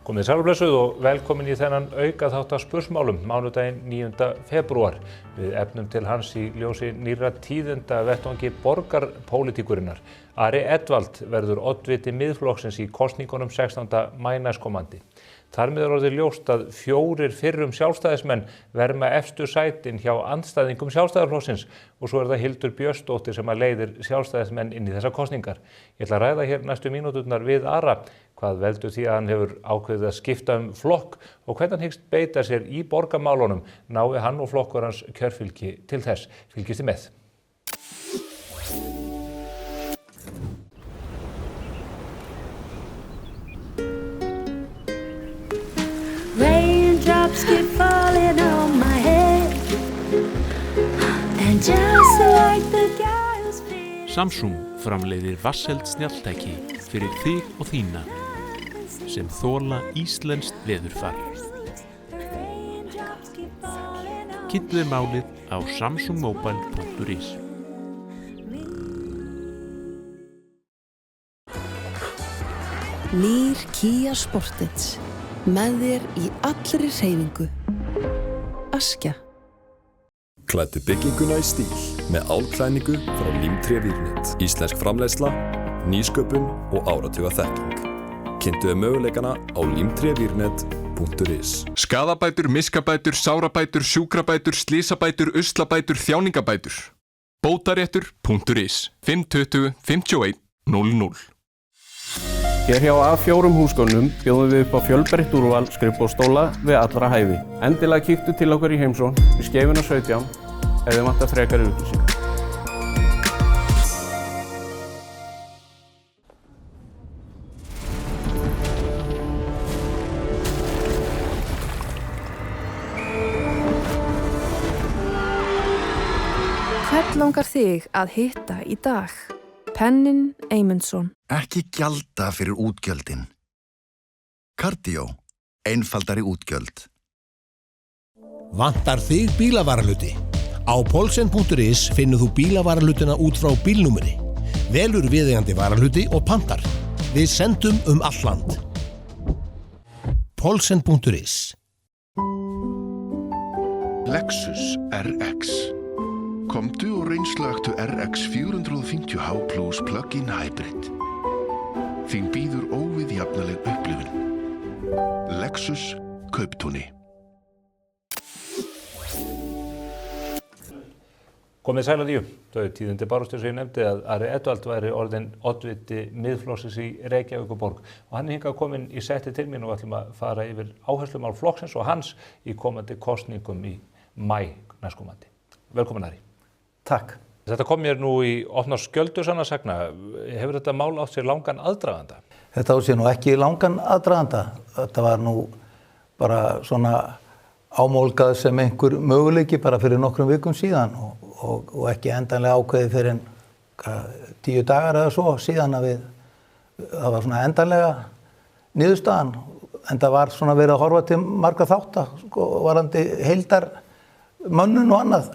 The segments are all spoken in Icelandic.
Komið sæl og blessuð og velkomin í þennan aukaþátt af spursmálum mánudaginn 9. febrúar. Við efnum til hans í ljósi nýrra tíðinda vettvangi borgarpólitíkurinnar. Ari Edwald verður oddviti Miðflokksins í kosningunum 16. maí næstkomandi. Þar með orðið ljóst að 4 fyrrum sjálfstæðismenn verma efstu sætin hjá andstæðingum Sjálfstæðisflokksins og svo það Hildur Björnsdóttir sem að leiðir sjálfstæðismenn inn í þessar kosningar. Ég ætla að ræða hér næstu mínúturnar við Ara hvað veldur því að hann hefur ákveðið að skipta flokk og hvernig hann hyggst beita sér í borgarmálunum nái hann og flokkur hans kjörfylgi til þess. Fylgist þið með. Raindrops keep falling on my head and just like the guy who's feeling. Samsung framleiðir vatnseld snjalltæki fyrir þig og þína sem þola íslenskt veðurfar. Kynntu þér málið á samsungmobile.is. Nýr Kia Sportage með þér í allri hreyfingu. Askja. Klæddu bygginguna í stíl með álklæðningu frá Límtré Vírnet. Íslensk framleiðsla, nýsköpun og áratuga þekking. Kynntu þér möguleikana á limtrevírnet.is. Skaðabætur, miskabætur, sárabætur, sjúkrabætur, slysabætur, uslabætur, þjáningabætur. Bótaréttur.is 520 51 00. Hér hjá A4 húsgögnum bjóðum við upp á fjölbreytt úrval skrifborðsstóla við allra hæfi. Endilega kíktu til okkur í heimsókn við Skeifuna 17 ef þið vantar frekari upplýsingar. Hvern langar þig að hitta í dag? Pennin Eymundsson. Ekki gjalda fyrir útgjöldin. Cardio. Einfaldari útgjöld. Vantar þig bílavarahluti? Á Polsen.is finnur þú bílavarahlutina út frá bílnúmeri. Velur viðeigandi varahluti og pantar. Við sendum allt land. Polsen.is. Lexus RX. Komdu og reynslögtu RX 450h Plus Plug-in Hybrid. Þín býður óviðjafnaleg upplifun. Lexus Kauptúni. Komið sæl að nýju. Þau tíðindi bárust eins og ég nefndi að Ari Edwald væri orðinn oddviti Miðflokksins í Reykjavíkurborg og hann er hingað kominn í setti til mín og við ætlum að fara yfir áherslumál flokksins og hans í komandi kosningum í maí næstkomandi. Velkomin Ari. Takk. Þetta kom mér nú í opna skjöldu sanna sagna. Hefur þetta mál átt sér langan aðdraganda? Þetta átt sér nú ekki langan aðdraganda. Þetta var nú bara svona ámólgað sem einhver möguleiki bara fyrir nokkrum vikum síðan og ekki endanlega ákveðið fyrir 10 dagar eða svo síðan að það var svona endanlega niðurstaðan. En það var svona verið að horfa til margra þátta varðandi heildar mönnun og annað.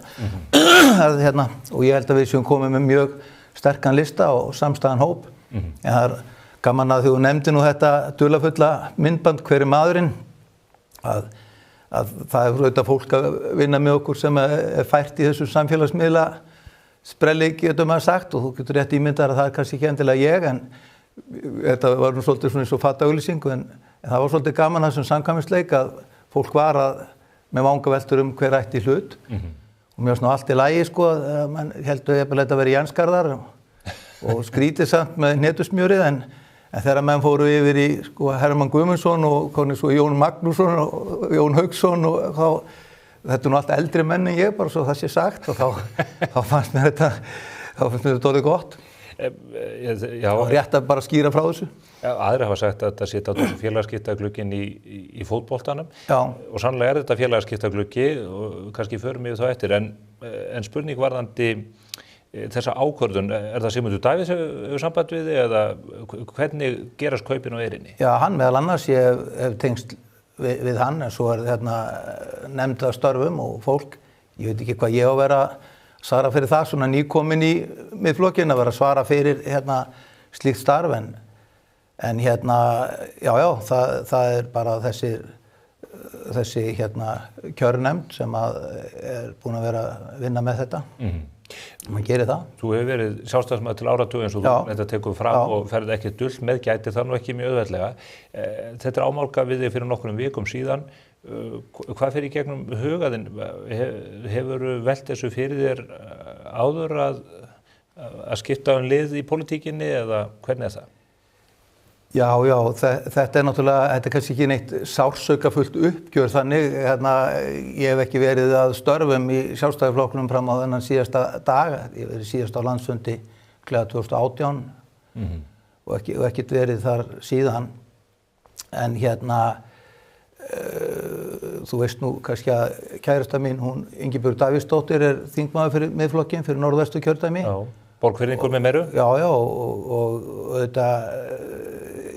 Og ég held að við séum komið með mjög sterkan lista og samstæðan hóp. En það er gaman að þú nefndi nú þetta dularfulla myndband hver er maðurinn að það er auðvitað fólk að vinna með okkur sem er fært í þessu samfélagsmiðla sprelli getur maður sagt og þú getur rétt ímyndar að það er kannski ekki endilega ég en þetta var nú svolítið svona eins og fattaauglýsingu en það var svolítið gaman þessum samkvæmisleik að fólk var með vangaveltur hver ætti hlut og mér var svona allt í lagi sko að mann heldur ég að vera Jensgarðar og skrítið samt með hnetusmjörið en þegar menn fóru yfir í sko Hermann Guðmundsson og konið svo Jón Magnússon og Jón Hauksson og þá þetta nú allt eldri menn en ég bara svo það sé sagt og þá fannst mér þetta dálítið gott. Já, og rétt að bara skýra frá þessu. Já, aðrir hafa sagt að þetta sé þetta félagaskiptaglugginn í fótboltanum. Já. Og sannlega þetta félagaskiptagluggi og kannski förum við þá eftir en spurning varðandi þessa ákvörðun, það Sigmundur Davíðs hefur samband við þig eða hvernig gerast kaupin á Eyrinni? Já, hann meðal annars, ég hef tengst við hann en svo nefnd að störfum og fólk, ég veit ekki hvað ég á að vera svara fyrir það, svona nýkomin í Miðflokkinn að vera svara fyrir slíkt starf en En hérna, já, það bara þessi kjörnefnd sem búin að vera að vinna með þetta. Man gerir það. Þú hefur verið sjálfstæðismaður til áratuga eins og þú þetta tekur fram og ferð ekki dult með gæti það nú ekki mjög auðveldlega. Þetta ámálga við þig fyrir nokkrum vikum síðan. Hvað fer í gegnum hugaðinn? Hefur velt þessu fyrir þér áður að skipta lið í pólitíkinni eða hvernig það? Já, þetta náttúrulega, þetta kannski ekki neitt sársaukafullt uppgjör þannig, ég hef ekki verið að störfum í Sjálfstæðisflokknum fram á þennan síðasta dag, ég verið síðast á landsfundi klæða 2018 og ekkert verið þar síðan, en þú veist nú kannski að kærasta mín, hún Ingibjörg Davíðsdóttir þingmaður fyrir Miðflokkinn, fyrir Norðvesturkjördæmi. Já, Borgfirðingur með meiru? Já, og auðvitað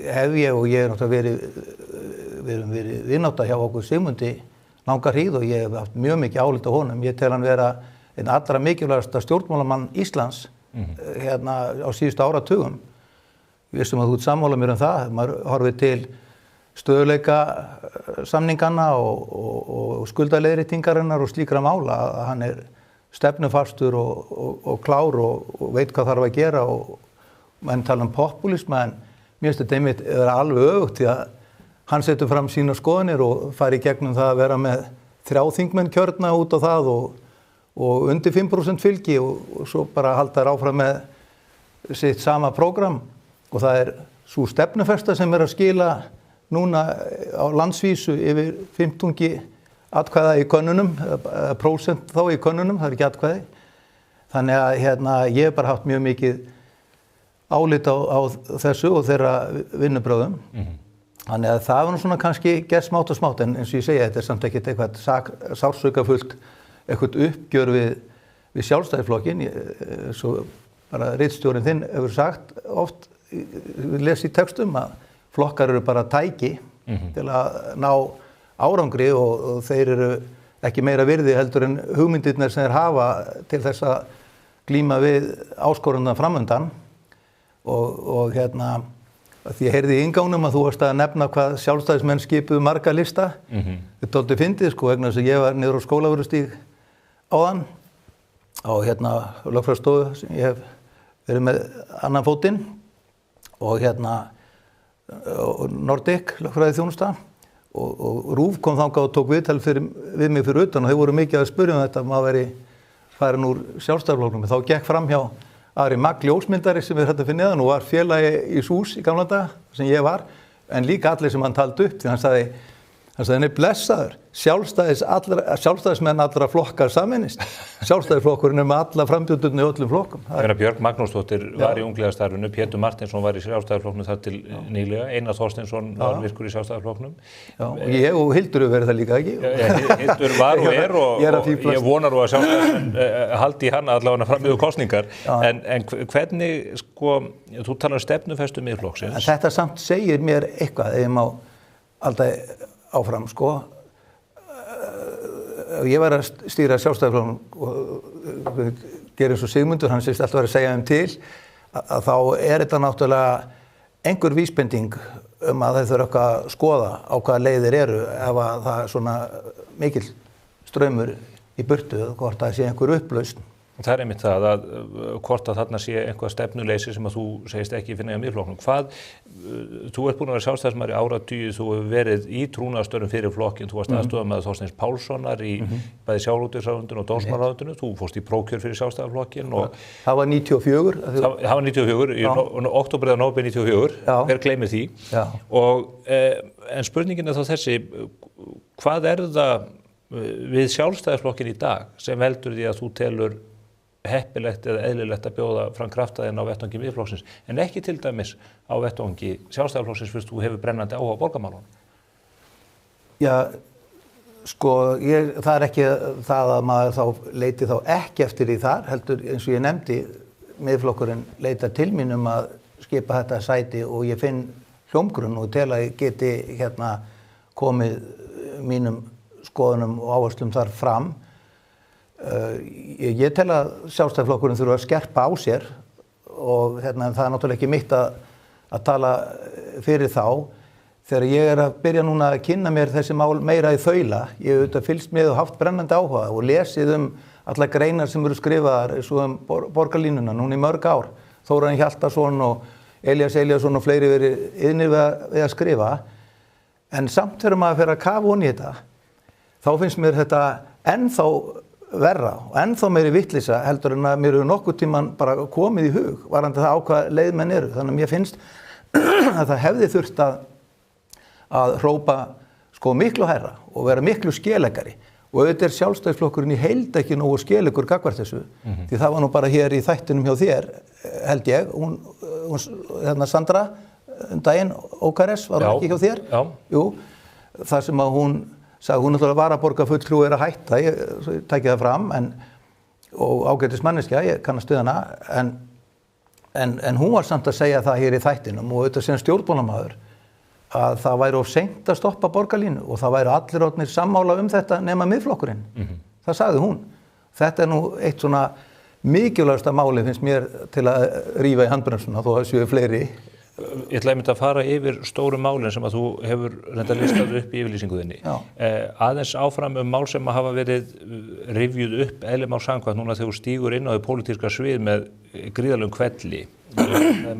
hef ég og ég náttúrulega verið vinátta hjá okkur Sigmundi langa hríð og ég hef haft mjög mikið álit á honum. Ég tel hann vera einn allra mikilvægasta stjórnmálamann Íslands á síðustu áratugum. Ég vissum að þú ert sammála mér það. Maður horfir til stöðugleika samninganna og skuldaleiðréttingarinnar og slíkra mála að hann stefnufastur og klár og veit hvað þarf að gera og menn tala populisma en mér finnst þetta einmitt alveg öfugt því að hann setur fram sína skoðanir og fari í gegnum það að vera með 3 þingmenn kjörna út á það og undir 5% fylgi og svo bara halda þær áfram með sitt sama prógram og það sú stefnufesta sem að skila núna á landsvísu yfir 15 atkvæða í könnunum, prósent þá í könnunum, það ekki atkvæði. Þannig að ég hef bara haft mjög mikið álit á þessu og þeirra vinnubrögðum. Þannig að það var nú svona kannski gert smátt og smátt en eins og ég segi þetta samt ekkert eitthvað sársaukafullt eitthvað uppgjör við Sjálfstæðisflokkinn. Svo bara ritstjórinn þinn hefur sagt oft, við lesum í textum að flokkar eru bara tæki til að ná árangri og þeir eru ekki meira virði heldur en hugmyndirnar sem þeir hafa til þess að glíma við áskorunna framundan. Og því ég heyrði í inngangnum að þú varst að nefna hvað sjálfstæðismenn skipuðu marga lista. Þetta er dálítið fyndið vegna þess að ég var niður á Skólavörðustíg áðan á lögfræðistofu sem ég hef verið með annan fótinn og Nordic lögfræðiþjónusta og RÚV kom þangað og tók viðtal við mig fyrir utan og þeir voru mikið að spyrja þetta maður veri farin úr Sjálfstæðisflokknum. Þá gekk fram hjá Ari Magg ljósmyndari sem þetta fyrir neðan og var félagi í SÚS í gamla daga sem ég var, en líka allir sem hann taldi upp því hann sagði blessaður, sjálfstæðismenn allra flokkar sameinist. Sjálfstæðisflokkurinn með alla frambjóðendurna í öllum flokkum. Björg Magnúsdóttir var í unglingastarfinu, Pétur Marteinsson var í Sjálfstæðisflokknum þar til nýlega, Einar Þorsteinsson var virkur í Sjálfstæðisflokknum. Já, og ég og Hildur verið það líka ekki. Hildur var og og ég vonar að Sjálfstæðismenn haldi í hana allavega fram yfir kosningar. En hvernig, þú talar stefnufestu Miðflokksins. Þetta samt segir mér eitthvað, ef ég má alltaf áfram, ég var að stýra Sjálfstæðisflokknum og gera eins og Sigmundur, hann segist alltaf að segja til, að þá þetta náttúrulega einhver vísbending að þeir þurfa að skoða á hvaða leiðir eru ef að það svona mikill straumur í burtu, hvort það sé einhver upplausn. Það einmitt það að hvort að þarna sé einhvað stefnuleysi sem að þú segist ekki finna í Miðflokknum. Þú ert búin að vera sjálfstæðismaður í áratugi, þú hefur verið í trúnaðarstörfum fyrir flokkinn, þú varst aðstoðarmaður Þorsteins Pálssonar í bæði sjávarútvegsráðuneytinu og dómsmálaráðuneytinu, þú fórst í prófkjör fyrir Sjálfstæðisflokkinn og það var 94. Það var 94, í október eða nóvember 94, hver gleymir því. En spurningin þá þessi, hvað það við Sjálfstæðisflokkinn í dag sem veldur því að þú telur heppilegt eða eðlilegt að bjóða fram kraftaðinn á vettvangi Miðflokksins en ekki til dæmis á vettvangi Sjálfstæðisflokksins fyrst þú hefur brennandi áhuga á borgarmálunum? Já, það ekki það að maður þá leiti þá ekki eftir því þar, heldur eins og ég nefndi, Miðflokkurinn leitar til mín að skipa þetta sæti og ég finn hljómgrunn og tel að ég geti komið mínum skoðunum og áherslum þar fram. Ég tel að Sjálfstæðisflokkurinn þurfa að skerpa á sér og það er náttúrulega ekki mitt að tala fyrir þá, þegar ég að byrja núna að kynna mér þessi mál meira í þaula, ég hef auðvitað fylgst með og haft brennandi áhuga og lesið alla greinar sem eru skrifaðar svo borgarlínuna núna í mörg ár. Þórarinn Hjaltason og Elías Elíasson og fleiri verið iðnir við að skrifa. En samt þegar maður fer að kafa ofan í þetta, þá finnst mér þetta ennþá verra og ennþá meiri vitleysa heldur en að mér hefur nokkuð tíman bara komið í hug varðandi það á hvað leiðmenn eru. Þannig að mér finnst að það hefði þurft að hrópa sko miklu hærra og vera miklu skelegari. Og auðvitað Sjálfstæðisflokkurinn í heild ekki nógu skelegur gagnvart þessu. Því það var nú bara hér í þættinum hjá þér, held ég, hún Sandra daginn Ókares var hún ekki hjá þér? Já. Jú, þar sem að hún sagði hún náttúrulega varaborgarfulltrúi að hætta, ég tæki það fram, og ágætis manneskja, ég kannast við hana, en hún var samt að segja það hér í þættinum og auðvitað sem stjórnmálamaður að það væri of seint að stoppa borgarlínu og það væri allir orðnir sammála þetta nema Miðflokkurinn. Það sagði hún. Þetta nú eitt svona mikilvægasta máli finnst mér til að rífa í handbremsuna þó að séu fleiri. Ég ætla einmitt að fara yfir stóru málin sem að þú hefur reyndar listað upp í yfirlýsingu þinni. Aðeins áfram mál sem hafa verið rifjuð upp eðli mál samkvæmt núna þegar þú stígur inn á þau pólitíska svið með gríðarlegum hvelli.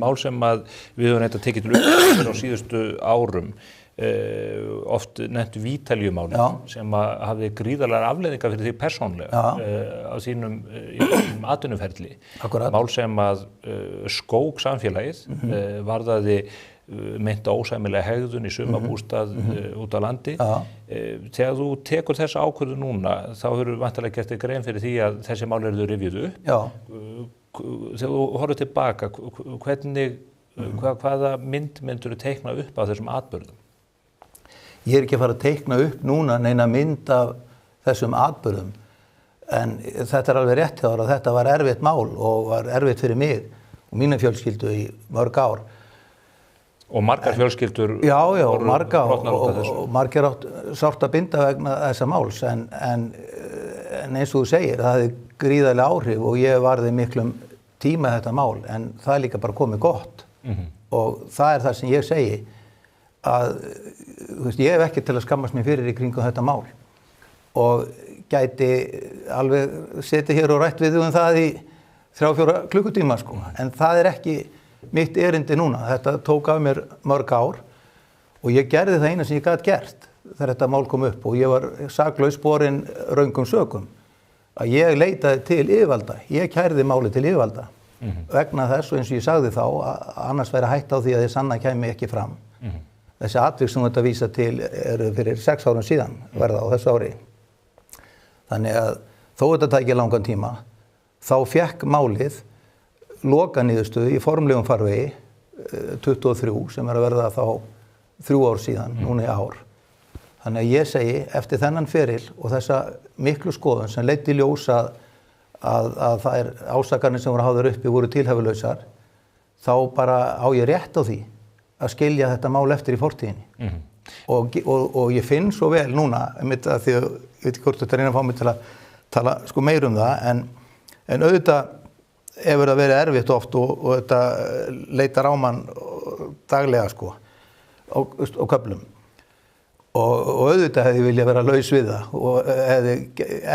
Mál sem að við höfum þetta tekið til upp á síðustu árum, oft nefnt Vítaljumálið sem að hafði gríðarlegar afleiðingar fyrir því persónlega á þínum atvinnuferli. Mál sem að skók samfélagið, varðaði meinta ósæmilega hegðun í sumarbústað út á landi. Þegar þú tekur þessa ákvörðun núna, þá hefur væntanlega gert þér grein fyrir því að þessi mál eru rifjuð upp. Þegar þú horfir tilbaka, hvaða mynd myndur þú teikna upp af þessum atburðum? Ég ekki að fara að teikna upp núna neina mynd af þessum atburðum, en þetta alveg rétt hjá þér að þetta var erfitt mál og var erfitt fyrir mig og mína fjölskyldu í mörg ár. Og margar fjölskyldur og margar átt sárt að binda vegna þessa máls, en eins og þú segir, það hefði gríðarlega áhrif og ég varði miklum tíma þetta mál, en það er líka bara komið gott. Og það er það sem ég segi að ég hef ekki til að skammast mér fyrir í kringum þetta mál og gæti alveg setið hér og rætt við það í 3-4 klukkutíma sko, en það er ekki mitt erindi núna. Þetta tók af mér mörg ár og ég gerði það eina sem ég gat gert þegar þetta mál kom upp og ég var saklaus borinn röngum sökum. Að ég leitaði til yfirvalda, ég kærði máli til yfirvalda vegna þess og eins og ég sagði þá að annars væri hætta á því að þið sanna kæmi ekki fram. Þessi atvik sem þetta vísa til eru fyrir 6 árum síðan verða á þessu ári. Þannig að þó þetta tæki langan tíma, þá fékk málið lokaniðurstöðu í formlegum farvegi 23 sem að verða þá 3 ár síðan, núna í ár. Þannig að ég segi, eftir þennan feril og þessa miklu skoðun sem leiddi í ljós að það ásakanir sem voru hafðar uppi voru tilhæfulausar, þá bara á ég rétt á því að skilja þetta mál eftir í fortíðinni. Og ég finn svo vel núna, því að ég veit ekki hvort þetta reyna að fá mig til að tala sko meir það, en auðvitað hefur það verið erfitt oft og þetta leitar á mann daglega sko, á köflum. Og auðvitað hefði vilja vera laus við það og hefði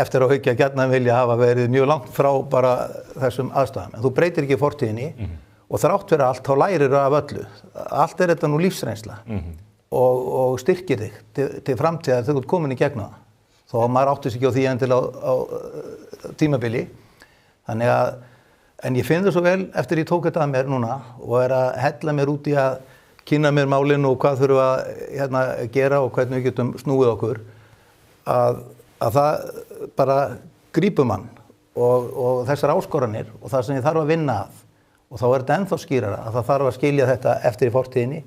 eftir að hyggja gjarnan vilja hafa verið mjög langt frá bara þessum aðstæðum. En þú breytir ekki fortíðinni og þrátt fyrir allt, þá lærir af öllu. Allt er þetta nú lífsreynsla og styrkir þig til framtíðar þegar þú ert komin í gegn það. Þó að maður átti sig ekki á því endilega á tímabili. Þannig að, en ég finn það svo vel eftir ég tók þetta að mér núna og að hella mér út í að kynna mér málin og hvað þurfum að gera og hvernig við getum snúið okkur, að það bara grípur mann og þessar áskoranir og það sem ég þarf að vinna að. Og þá er þetta ennþá skýrara að það þarf að skilja þetta eftir í fortíðinni.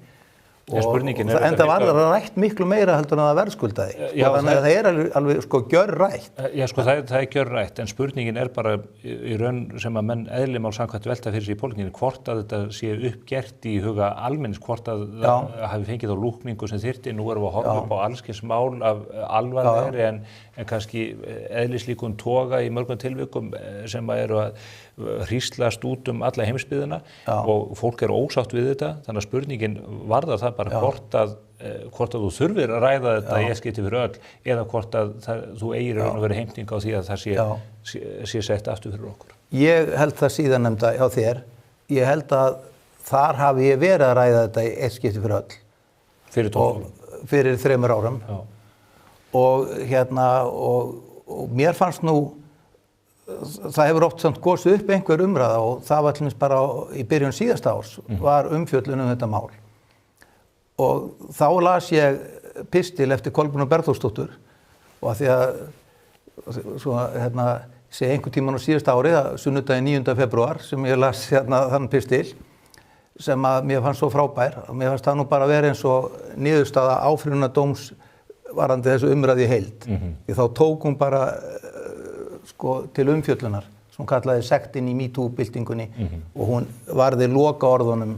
En það var rætt miklu meira heldur en það verðskuldaði. Þannig að það er alveg sko gjörrætt. Já, sko það er gjörrætt, en spurningin er bara í raun sem að menn eðli mál samkvæmt velta fyrir sig í pólitíkinni, hvort að þetta sé uppgert í huga almennings, hvort að það hafi fengið á lúkningu sem þyrfti. Nú erum við að horfa upp á allskyns mál af alvarlegri en kannski eðlislíkum toga í mörgum tilvikum sem að eru að hríslast út alla heimsbyggðina og fólk ósátt við þetta, þannig að spurningin varðar það bara hvort að þú þurfir að ræða þetta í eitt skipti fyrir öll eða hvort að þú eigir að vera heimting á því að það sé sett aftur fyrir okkur. Ég held það síðarnefnda hjá þér. Ég held að þar hafi ég verið að ræða þetta í eitt skipti fyrir öll. Fyrir 12 árum. Fyrir 3 árum. Já. Og mér fannst nú, það hefur oft samt gosið upp einhver umræða og það var til dæmis bara í byrjun síðasta árs var umfjöllun þetta mál. Og þá las ég pistil eftir Kolbrúnu Bergþórsdóttur og að því að sé einhvern tímann á síðasta ári, sunnudaginn 9. febrúar sem ég las þann pistil sem að mér fannst svo frábær og mér fannst það nú bara verið eins og niðurstaða áfrýjunardóms varðandi þessu umræðu í heild. Því þá tók hún bara til umfjöllunar sem hún kallaði sektin í MeToo-byltingunni og hún varði lokaorðunum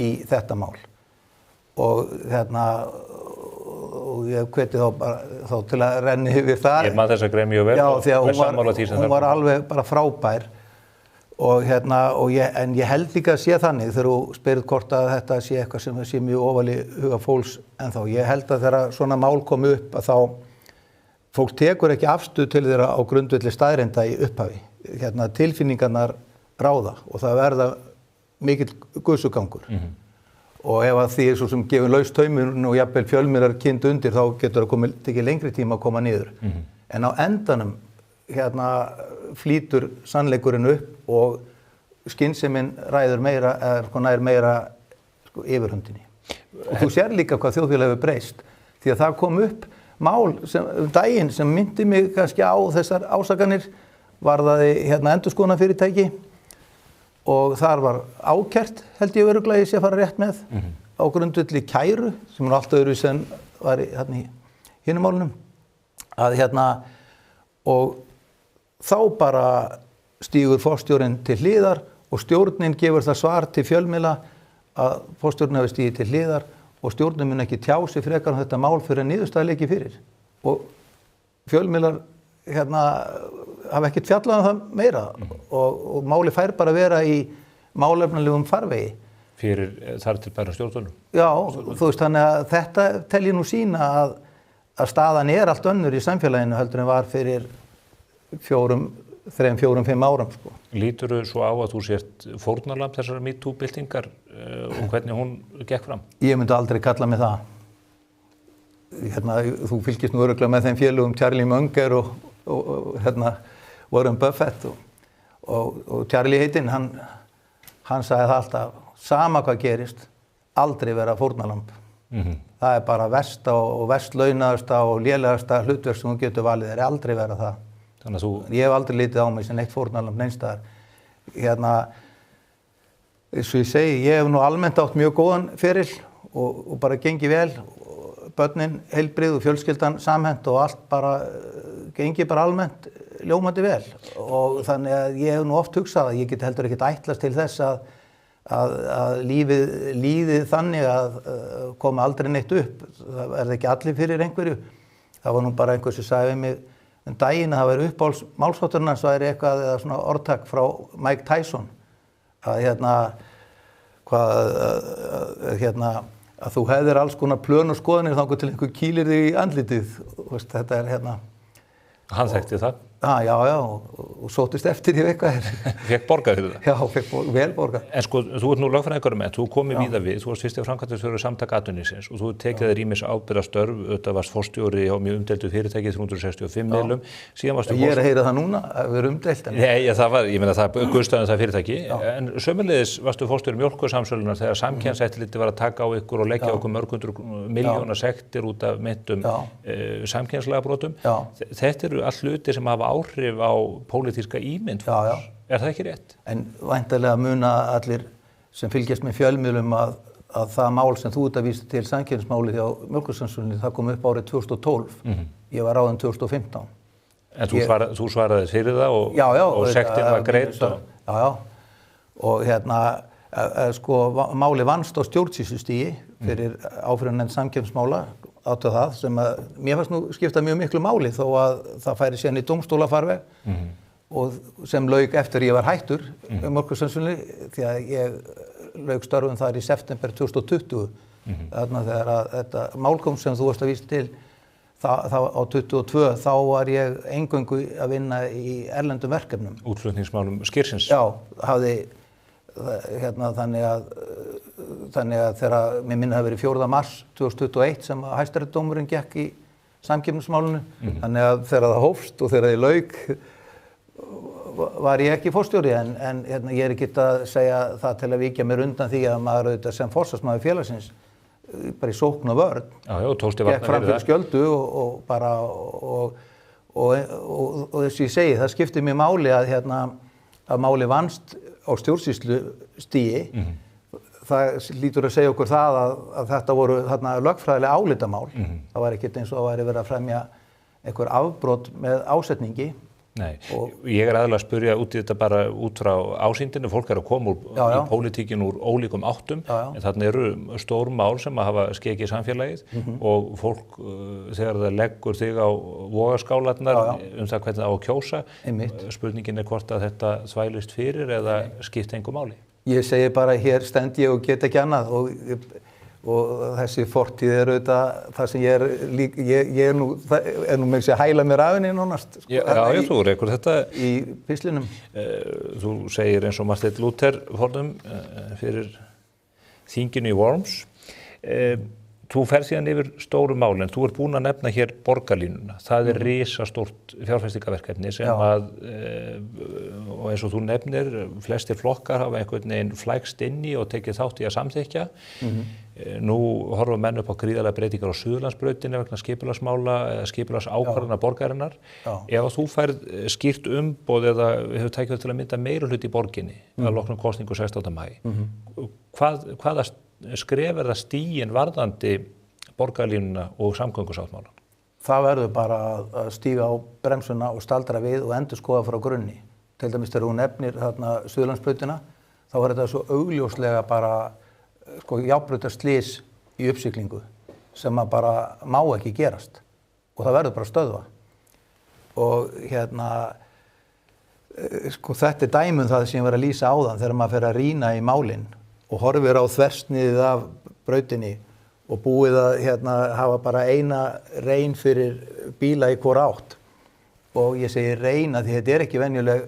í þetta mál. Og og ég hveti þá til að renni yfir þar. Ég man þess að greið mjög vel. Já, því að hún var alveg bara frábær og en ég held líka að sé þannig þegar þú spyrir hvort að þetta sé eitthvað sem sé mjög ofali huga fólks ennþá. Ég held að þegar svona mál komi upp að þá fólk tekur ekki afstöðu til þeirra á grundvelli staðreynda í upphafi. Tilfinningarnar ráða og það verða mikill gusugangur. Og ef að því svo sem gefur laust tauminn og jafnvel fjölmiðlar kind undir þá getur það tekið lengri tíma að koma niður. En á endanum flýtur sannleikurinn upp og skynsemin ræður meira nær meira yfirhöndinni. Og þú sér líka hvað þjóðfélag hefur breyst því að það kom upp mál daginn sem myndi mig kannski á þessar ásakanir varðaði endurskoðunarfyrirtæki og þar var ákært held ég örugglega ég sé að fara rétt með á grundvelli kæru sem allt öðruvísi en var í hinum málunum að og þá bara stígur forstjórinn til hliðar og stjórnin gefur það svar til fjölmiðla að forstjórinn hafi stigið til hliðar og stjórnin mun ekki tjá sig frekar þetta mál fyrir að niðurstaða liggi fyrir og fjölmiðlar hafa ekkert fjallað það meira og máli fær bara vera í málefnalegum farvegi. Fyrir þar til bæra stjórnvöldum. Já, þú veist þannig að þetta telji nú sína að staðan allt önnur í samfélaginu heldur en var fyrir 3-4-5 árum. Líturðu svo á að þú sért fórnarlamb þessar MeToo-byltingar og hvernig hún gekk fram? Ég myndi aldrei kalla mig það. Þú fylgist nú örugglega með þeim félögum Charlie Munger og Warren Buffett og Charlie heitinn, hann sagði það alltaf, sama hvað gerist, aldrei vera fórnarlamb. Það bara versta og verst launaðasta og lélegasta hlutverk sem þú getur valið, aldrei vera það. Þannig að ég hef aldrei litið á mig sem neitt fórnarlamb neins staðar. Eins og ég segi, ég hef nú almennt átt mjög góðan feril og bara gengið vel, börnin heilbrigð og fjölskyldan samhent og allt bara gengið bara almennt ljómandi vel og þannig að ég hef nú oft hugsað að ég get heldur ekkert ætlast til þess að lífið líði þannig að koma aldrei neitt upp. Það verði ekki allir fyrir einhverju. Það var nú bara einhver sem sagði við mig daginn að það væri uppáhalds málshátturinn hans væri eitthvað eða svona orðtak frá Mike Tyson að þú hefðir alls konar plön og skoðanir þangað til einhver kýlir þig í andlitið. Þetta Hann þekkti það? Já, og sóttist eftir í eitthvað. Fékk borgað fyrir það? Já, fékk vel borgað. En sko, þú ert nú lögfræðingur með, þú komið víða við, þú varst fyrsti framkvæmdastjóri Samtaka atvinnulífsins og þú tekið þér ýmis ábyrgðarstörf, auðvitað varst forstjóri á mjög umdeildu fyrirtæki 365 miðlum, síðan varstu Ég er að heyra það núna, að við erum umdeilt. Nei, það var, ég meina það guðstöðum það fyrirtæki, en sömuleiðis varstu forstjóri Mjólkursamsölunnar þegar Samkeppniseftirlitið var að taka á ykkur og leggja okkur mörg hundruð milljóna sektir út af meintum samkeppnislagabrotum. Þetta eru allt hlutir sem hafa áhrif á pólitíska ímynd. Er það ekki rétt? En væntanlega muna allir sem fylgjast með fjölmiðlum að það mál sem þú ert að vísa til samkeppnismálið hjá Mjólkursamsölunni, það kom upp árið 2012. Ég var ráðinn 2015. En þú svaraði fyrir það og sektin var greidd? Já. Og sko, máli vannst á stjórnsýslustigi fyrir áfrýjunarnefnd samkeppnismála áttu það sem að mér fannst nú skipta mjög miklu máli þó að það færi síðan í dómstólafarveg og sem lauk eftir ég var hættur Orkustofnuninni því að ég lauk störfum þar í september 2020 þarna þegar að þetta málkom sem þú varst að vísa til þá á 22 þá var ég eingöngu að vinna í erlendum verkefnum. Útflutningsmálum Skyrsins. Já, hafði þannig að þegar mér minni hafi verið 4. mars 2021 sem að Hæstaréttardómurinn gekk í samkeppnismálinu þannig að þegar það hófst og þegar ég lauk var ég ekki forstjóri en ég er ekki að segja það til að víkja mér undan því að maður auðvitað sem forsvarsmaður félagsins bara í sókn og vörn gekk fram fyrir skjöldu og bara og þess ég segi það skiptir mér máli að máli vannst á stjórnsýslustigi það lítur að segja okkur það að þetta voru þarna lögfræðilega álitamál það var ekkert eins og væri verið að fremja einhver afbrot með ásetningi. Nei, ég aðalega að spyrja út í þetta bara út frá ásýndinu, fólk að koma í pólitíkin úr ólíkum áttum en þarna eru stór mál sem að hafa skekið samfélagið og fólk þegar það leggur þig á vogarskálarnar það hvernig það á að kjósa spurningin hvort að þetta þvælist fyrir eða skipta engu máli. Ég segi bara hér stend ég og get ekki annað og þessi fortíð auðvitað það sem ég er nú með að hæla mér af henni nánast þú rekur þetta í pislinum. Þú segir eins og Martin Luther forðum fyrir þinginu í Worms þú ferð síðan yfir stóru málin þú ert búin að nefna hér borgarlínuna það risastórt fjárfestingaverkefni sem að og eins og þú nefnir flestir flokkar hafa einhvern veginn flækst inn í og tekið þátt í að samþykkja nú horfa menn upp á gríðarlega breytingar á Suðurlandsbrautinni vegna skipulagsmála eða skipulagsákvarðana borgarinnar ef þú færð skýrt umboð eða hefur tækið til að mynda meirihluta í borginni að loknum kosningu 16. maí hvaða skref það stigin varðandi borgarlínuna og samgöngusáttmálann? Það verður bara að stíga á bremsuna og staldra við og endurskoða frá grunni. Til dæmis þegar hún nefnir þarna Suðurlandsbrautina, þá er þetta svo augljóslega bara járnbrautarslys í uppsiglingu sem að bara má ekki gerast og það verður bara að stöðva. Og þetta er dæmi það sem ég var að lýsa áðan þegar maður fer að rýna í málin og horfir á þversniðið af brautinni og búið að hafa bara eina rein fyrir bíla í hvor átt. Og ég segi reina því þetta er ekki venjuleg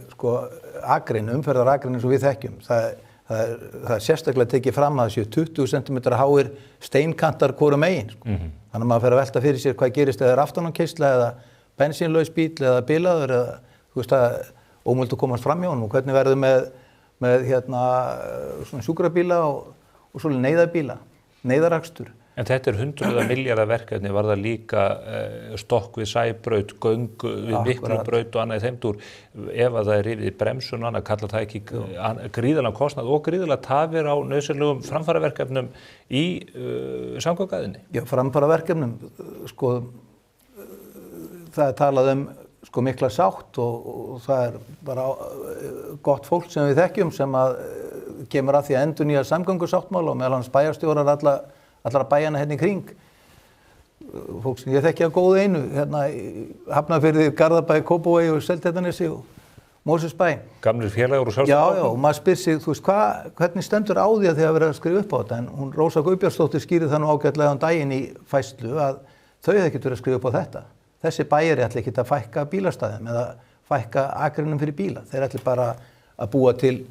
umferðarakrein eins og við þekkjum. Það er sérstaklega tekið fram að þessu 20 cm háir steinkantar hvorum megin. Þannig að maður fer að velta fyrir sér hvað gerist eða aftanákeysla eða bensínlaus bíl eða bilaður eða það er ómögulegt að komast fram hjá honum og hvernig verður með svona sjúkrabíla og svona neyðarbíla, neyðarakstur. En þetta er 100 milljarða verkefni, var það líka stokk við Sæbraut, göng við Miklubraut og annað í þeim dúr. Ef að það er yfir bremsun og annað, kallar það ekki gríðarlegan kostnað og gríðarlega tafir á nauðsynlegum framfaraverkefnum í samgönguæðinni? Já, framfaraverkefnum, það er talað mikla sátt og það er bara gott fólk sem við þekkjum sem að kemur að því að endurnýja samgöngusáttmála og meðal annars bæjarstjórar allra bæjanna hérna í kring. Fólk sem ég þekki að góðu einu, Hafnarfirði, Garðabæ, Kópavogi og Seltjarnarnesi og Mosfellsbæ. Gamlir félagar og sjálfstæðisflokkur. Já, og maður spyr sig, hvernig stendur á því að þið hafa verið að skrifa upp á þetta, en hún Rósa Guðbjartsdóttir skýrði það nú ágætlega daginn í færslu að þau hefði ekkert verið að skrifa upp á þetta. Þessi bæjar ætla ekki að fækka bílastæðum eða fækka akreinum fyrir bíla. Þeir ætla bara að búa til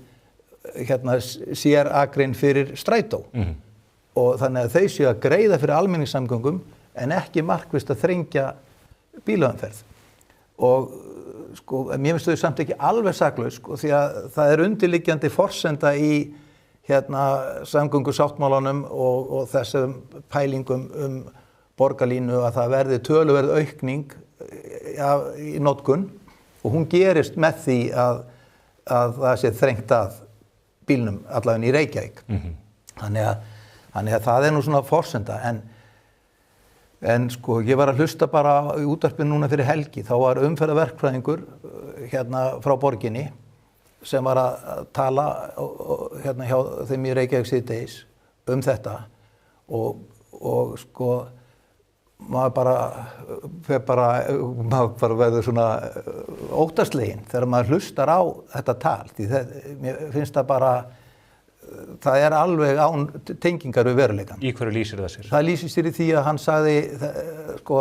sér akrein fyrir strætó. Og þannig að þau séu að greiða fyrir almenningssamgöngum en ekki markvisst að þrengja bílaumferð. Og mér finnst þau samt ekki alveg saklaus því að það er undirliggjandi forsenda í samgöngusáttmálanum og þessum pælingum borgarlínu að það verði töluverð aukning í notkun og hún gerist með því að það sé þrengt að bílnum allavega í Reykjavík. Þannig að það er nú svona forsenda en ég var að hlusta bara í útvarpinu núna fyrir helgi þá var umferðarverkfræðingur frá borginni sem var að tala hjá þeim í Reykjavík síðdegis þetta og maður bara verður svona óttaslegin þegar maður hlustar á þetta tal. Því mér finnst það bara, það alveg án tengingar við veruleikann. Í hverju lýsir það sér? Það lýsir sér í því að hann sagði, sko,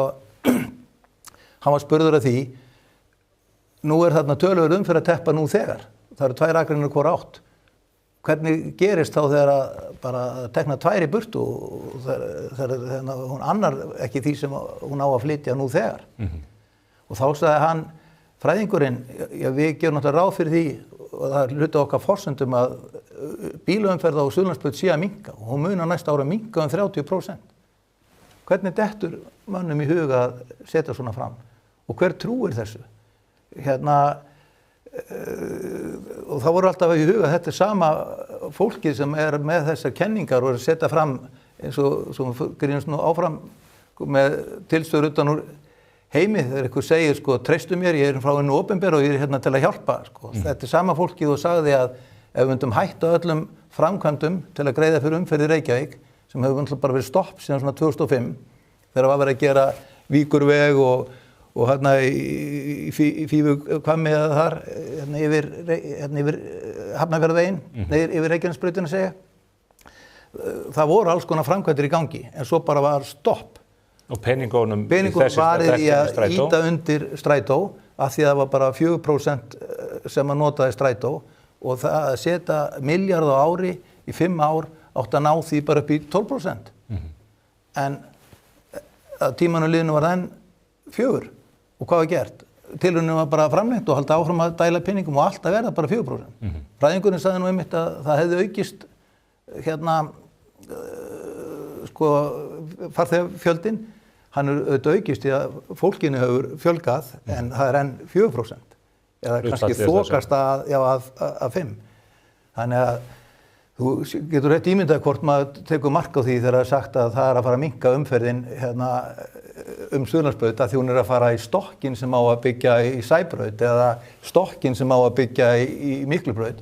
hann var spurður að því, nú þarna töluverð fyrir að teppa nú þegar. Það eru 2 akreinar hvora átt. Hvernig gerist þá þegar að bara tekna 2 í burtu og þegar hún annar ekki því sem hún á að flytja nú þegar. Og þá sagði hann, fræðingurinn, við gerum náttúrulega ráð fyrir því og það hluti okkar forsendum að bílaumferð á Suðurlandsbraut sé að minnka og hún mun á næsta ára minnka 30%. Hvernig dettur mönnum í huga að setja svona fram? Og hver trúir þessu? Og það voru alltaf í huga, þetta sama fólkið sem með þessar kenningar og setja fram eins og sem grínast nú áfram með tilstöður utan úr heimi þegar einhver segir, sko, treystu mér, ég frá hinu opinber og ég hérna til að hjálpa, sko. Þetta sama fólkið og sagði að ef við myndum hætta öllum framkvæmdum til að greiða fyrir umferð í Reykjavík sem hefur bara verið stopp síðan svona 2005 þegar var verið að gera Víkurveg og hérna í Fífuhvammi eða þar, hérna yfir Hafnarfjarðarveginn, yfir Reykjanesbrautina segja. Það voru alls konar framkvæmdir í gangi, en svo bara var stopp. Og peningunum varið í að ýta undir strætó, af því að það var bara 4% sem að notaði strætó, og það að setja milljarð á ári í 5 ár átt að ná því bara upp í 12%. En að tímanu liðinu var enn 4. Og hvað var gert? Tilraunin var bara framlengt og halda áfram að dæla peningum og alltaf verða bara 4%. Fræðingurinn sagði nú einmitt að það hefði aukist sko farþegafjöldinn, hann auðvitað aukist í að fólkinu hefur fjölgað en það enn 4%. Eða kannski þokast að 5. Þannig að þú getur rétt ímyndað hvort maður tekur mark á því þegar það sagt að það að fara að minnka umferðin Suðurlandsbraut að því hún að fara í stokkin sem á að byggja í Sæbraut eða stokkin sem á að byggja í Miklubraut.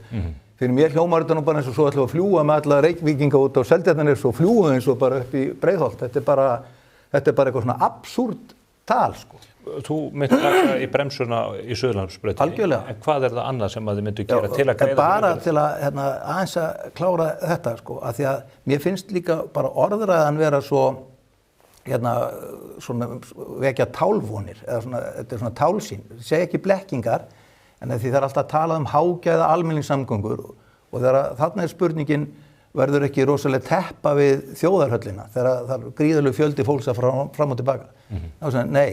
Fyrir mér hljómar þetta nú bara eins og svo ætlum að fljúga með alla Reykvíkinga út á Seltjarnarnes og fljúga eins og bara upp í Breiðholt. Þetta bara eitthvað svona absúrt tal, sko. Þú myndir taka í bremsuna í Suðurlandsbrautinni. Algjörlega. En hvað það annað sem að þið myndu gera til að greiða? Bara til að aðeins að klára þetta, sko, af því að mér finnst líka bara orðræðan vera svo svona vekja tálvonir, eða svona, þetta svona tálsýn, segja ekki blekkingar, en því það alltaf að tala hágæða almenningssamgöngur og þegar þarna spurningin verður ekki rosalega teppa við þjóðarhöllina, þegar það gríðarlegur fjöldi fólks að fram og tilbaka. Þá segja, nei,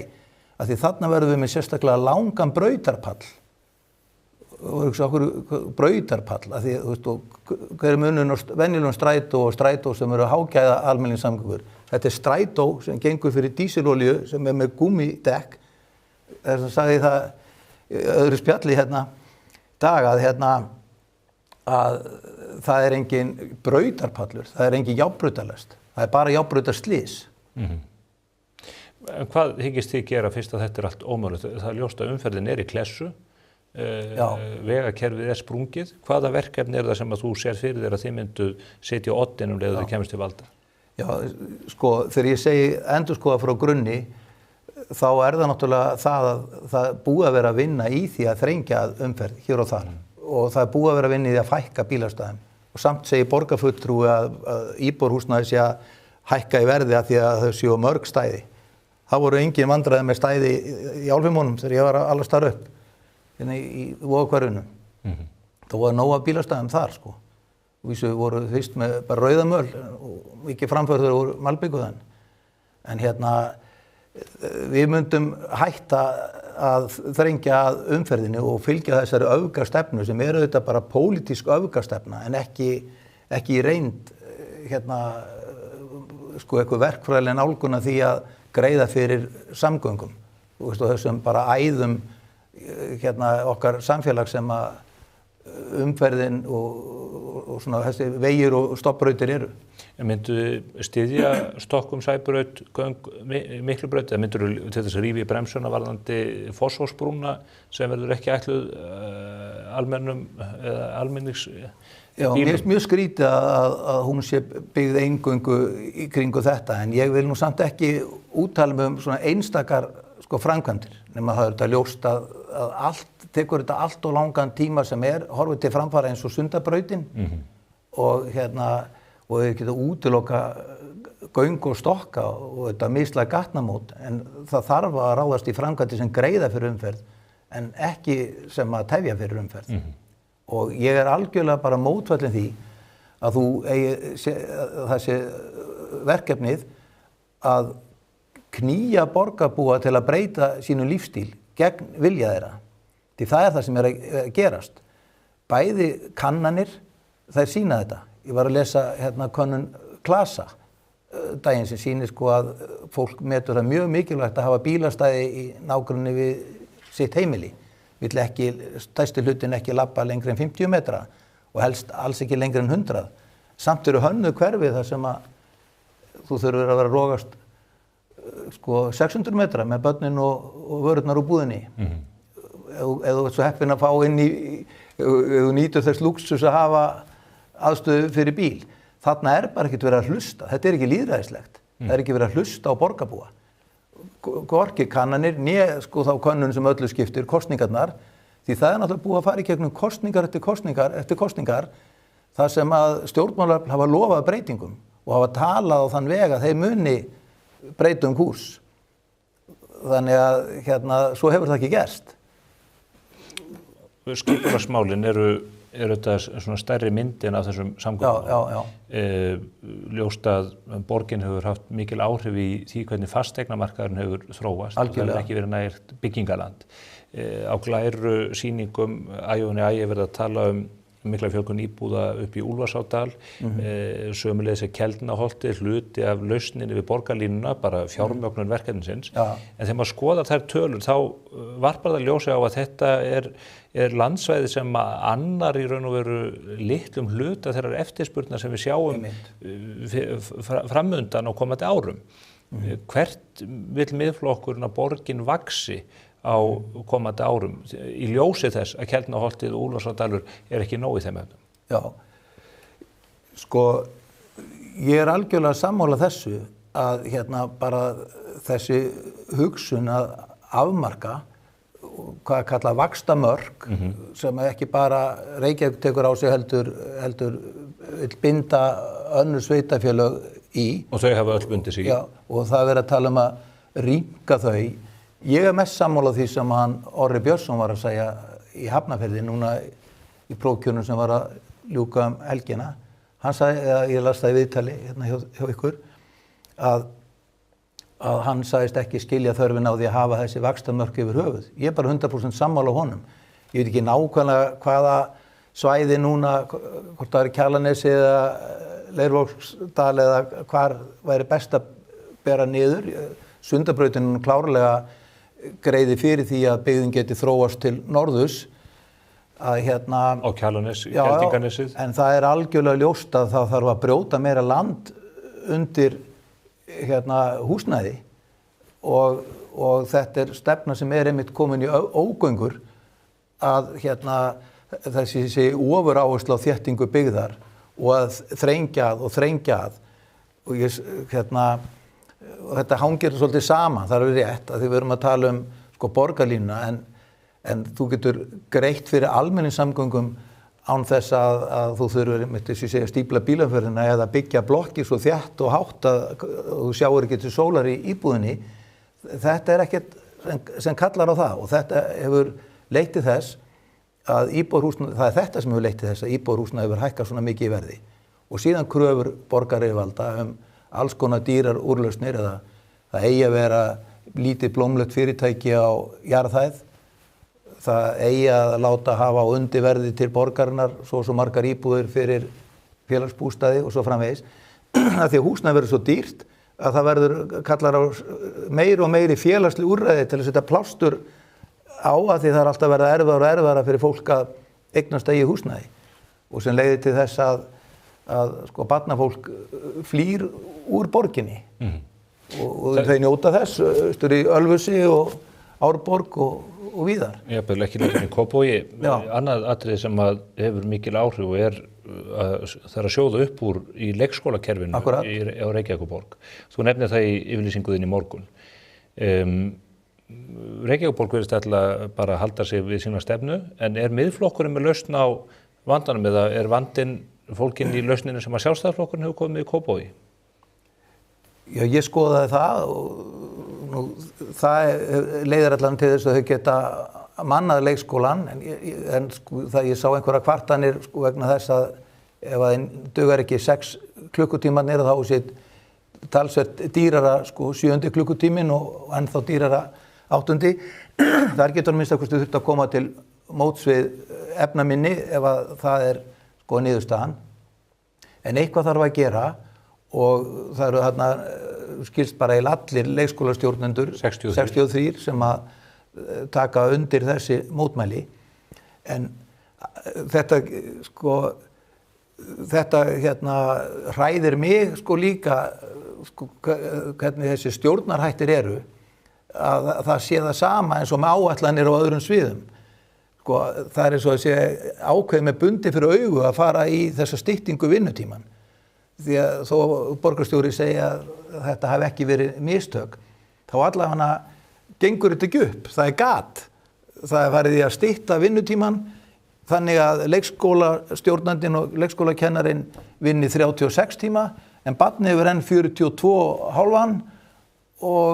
af því þarna verðum við með sérstaklega langan brautarpall og okkur brautarpall, af því, þú veist, hver munurinn á venjulegum strætó og strætó sem eru hágæða almenningssamgöngur. Þetta strætó sem gengur fyrir dísilolíu sem með gúmmidekk. Þess að sagði það öðru spjalli dag að það engin brautarpallur, það engin járnbrautarlest. Það bara járnbrautarslys. En hvað hyggist þið gera fyrst að þetta allt ómögulegt? Það ljóst að umferðin í klessu, vegakerfið sprungið. Hvaða verkefni það sem að þú sér fyrir þér að þið myndu setja á oddinum leður þið kemst til valda? Já, sko, þegar ég segi endurskoða frá grunni, þá það náttúrulega það að það búið að vera að vinna í því að þrengja umferð hér og þar. Og það búið að vera að vinna í því að fækka bílastæðum. Og samt segir borgarfulltrúi að íbúðarhúsnæði sé að hækka í verði að því að þau séu mörg stæði. Það voru engin vandræði með stæði í Álfheimónum þegar ég var að alveg starra upp í Vogahverfinu. Það voru nóg af bílastæðum þar, sko. Vísu voru fyrst með bara rauðamöl og ekki framförður úr malbygguðan. En við myndum hætta að þrengja að umferðinni og fylgja þessari öfgastefnu sem auðvitað bara pólitísk öfgastefna en ekki í reynd sko eitthvað verkfræðileg nálgun að því að greiða fyrir samgöngum. Þú veist, og þessum bara æðum okkar samfélag sem að umferðin og svona þessi vegir og stoppbrautir eru. En myndu styðja Stockholm, Sæbraut, Miklubraut, eða myndu til þess að rífa í bremsuna varðandi Fossvogsbrúna sem verður ekki ætluð almennum eða almennings Já, mjög skrítið að hún sé byggð eingöngu í kringu þetta, en ég vil nú samt ekki úttala mig svona einstakar sko framkvæmdir, nema það þetta ljóst að allt, tekur þetta allt og langan tíma sem horfið til framfara eins og Sundabrautin og og þau geta útiloka göng og stokka og þetta mislæg gatnamót, en það þarf að ráðast í framkvæmdir sem greiða fyrir umferð en ekki sem að tefja fyrir umferð. Og ég algjörlega bara mótfallin því að það sé verkefnið að knýja borgarbúa til að breyta sínum lífstíl gegn vilja þeirra. Því það það sem að gerast. Bæði kannanir, þær sýna þetta. Ég var að lesa könnun Klasa daginn sem sýnir sko að fólk metur það mjög mikilvægt að hafa bílastæði í nágrunni við sitt heimili. Vill ekki, stærsti hlutin ekki labba lengri en 50 metra og helst alls ekki lengri en 100. Samt eru hönnuð hverfi þar sem að þú þurfur að vera að rogast sko 600 metra með börnin og vörurnar úr búðinni. Ef þú ert svo heppinn að fá inn í, ef þú nýtur þess lúksus að hafa aðstöðu fyrir bíl. Þarna bara ekkert verið að hlusta. Þetta ekki lýðræðislegt. Það ekki verið að hlusta á borgarbúa. Hvorki kannanir, sko þá könnun sem öllu skiptir, kosningarnar, því það náttúrulega búið að fara í gegnum kosningar eftir kosningar, þar sem að stjórnmálar hafa lofað breytingum og hafa talað á þann veg að þeir muni breyta kúrs. Þannig að svo hefur það ekki gerst. Skipulagsmálin eru þetta svona stærri myndin af þessum samgöngum. Ljóst að borgin hefur haft mikil áhrif í því hvernig fasteignamarkaðurinn hefur þróast. Algjörlega. Það hefur ekki verið nægt byggingaland. Á glæru sýningum verið að tala mikla fjölgun íbúða upp í Úlfarsárdal, sömuleiðis Keldnaholtið hluti af lausninni við borgarlínuna, bara fjármögnun verkefnisins. En þegar maður skoðar þær tölur, þá varpar það ljósi á að þetta er landsvæði sem annar í raun og veru litlum hluta þeirrar eftirspurnar sem við sjáum framundan á komandi árum. Hvert vill miðflokkurinn að borgin vaxi á komandi árum í ljósi þess að Keldnaholtið og Úlfarsárdalur ekki nóg í þeim efnum? Já, sko ég algjörlega sammála þessu að bara þessi hugsun að afmarka hvað kalla vaxtamörk sem ekki bara Reykjavík tekur á sig heldur vill binda önnur sveitarfélög í. Og þau hafa öll bundið sig í. Já, og það verið að tala um að rýmka þau. Ég mest sammála því sem hann Orri Björnsson var að segja í Hafnarfirði núna í prófkjörnum sem var að ljúka helgina. Hann sagði, ég las það í viðtali hjá ykkur, að hann sagðist ekki skilja þörfin á því að hafa þessi vaxtamörk yfir höfuð. Ég bara 100% sammála honum. Ég veit ekki nákvæmlega hvaða svæði núna, hvort það Kjalarnesi eða Leirvogsdal eða hvar væri best að bera niður. Sundabrautin klárlega greiði fyrir því að byggðin geti þróast til norðurs að á Kjalarnes, Geldinganesið. En það algjörlega ljóst að það þarf að brjóta meira land undir húsnæði og þetta stefna sem einmitt komin í ógöngur að þessi ofuráhersla á þéttingu byggðar og að þrengja að og þetta hangir svolítið saman, það rétt að því við erum að tala um sko borgarlínuna en þú getur greitt fyrir almenningssamgöngum án þess að þú þurfur stípla bílaumferðina eða byggja blokkir svo þétt og hátt að þú sjáir ekki til sólar í íbúðinni. Þetta ekkert sem kallar á það og þetta hefur leitt til þess að íbúðarhúsnæði, það þetta sem hefur leitt til þess að íbúðarhúsnæði hefur hækkað svona mikið í verði og síðan kröfur borgaryfirvalda alls konar dýrar úrlausnir eða það eigi að vera lítið blómlegt fyrirtæki á jarðhæð, það eigi að láta hafa á undirverði til borgarinnar svo margar íbúðir fyrir félagsbústaði og svo framvegis að því að húsnæði verður svo dýrt að það verður kallar á meiri og meiri félagsleg úrræði til að setja plástur á að því það alltaf verða erfiðara fyrir fólk að eignast eigið húsnæði og sem leiðir til þess að sko barnafólk flýr úr borginni og þau njóta þess austur í Ölfusi og Árborg og víðar. Jafnvel ekki nefnir í Kópavogi. Annað atriði sem hefur mikil áhrif og það að sjóða upp úr í leikskólakerfinu á Reykjavíkurborg. Þú nefnir það í yfirlýsingu þinni í morgun. Reykjavíkurborg virðist ætla bara að halda sig við sína stefnu, en Miðflokkurinn með lausn á vandanum eða vandinn fólkinn í lausninu sem að Sjálfstæðisflokkurinn hefur komið í Kópavogi? Já, ég skoðaði það og það leiðir allan til þess að þau geta mannað leikskólan, en það ég sá einhverja kvartanir vegna þess að ef það dugar ekki 6 klukkutímanir þá sitt talsvert dýrara 7. klukkutíminn og ennþá dýrara 8. Þar getur minnst að þurft að koma til móts við efnaminni ef að það niðurstaðan. En eitthvað þarf að gera og það eru þarna skilst bara allir leikskólastjórnendur 63 sem að taka undir þessi mótmæli. En þetta hræðir mig líka hvernig þessi stjórnarhættir eru, að það sé það sama eins og með áætlanir á öðrum sviðum. Það er eins og að sé ákveð með bundi fyrir augu að fara í þessa styttingu vinnutíman. Því að þó borgarstjóri segja að þetta hafi ekki verið mistök, þá allavega gengur þetta ekki upp. Það er gat. Það er farið í að stytta vinnutíman þannig að leikskólastjórnandinn og leikskólakennarinn vinni 36 tíma, en barnið hefur enn 42,5 og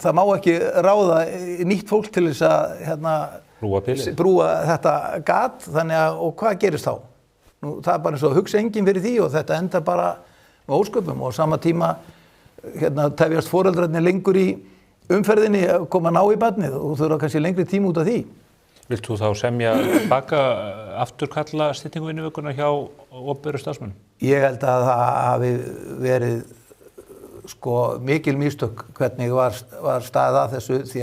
það má ekki ráða nýtt fólk til þess að brúa þetta gat, þannig að, og hvað gerist þá? Nú, það er bara eins og hugsa enginn fyrir því og þetta endar bara með ósköpum og á sama tíma tefjast foreldrarnir lengur í umferðinni að koma ná í barnið og þurfa kannski lengri tíma út af því. Vilt þú þá semja baka afturkalla styttingu vinnuvikuna hjá opinberum starfsmönnum? Ég held að það hafi verið mikil mistök hvernig var staðið að þessu því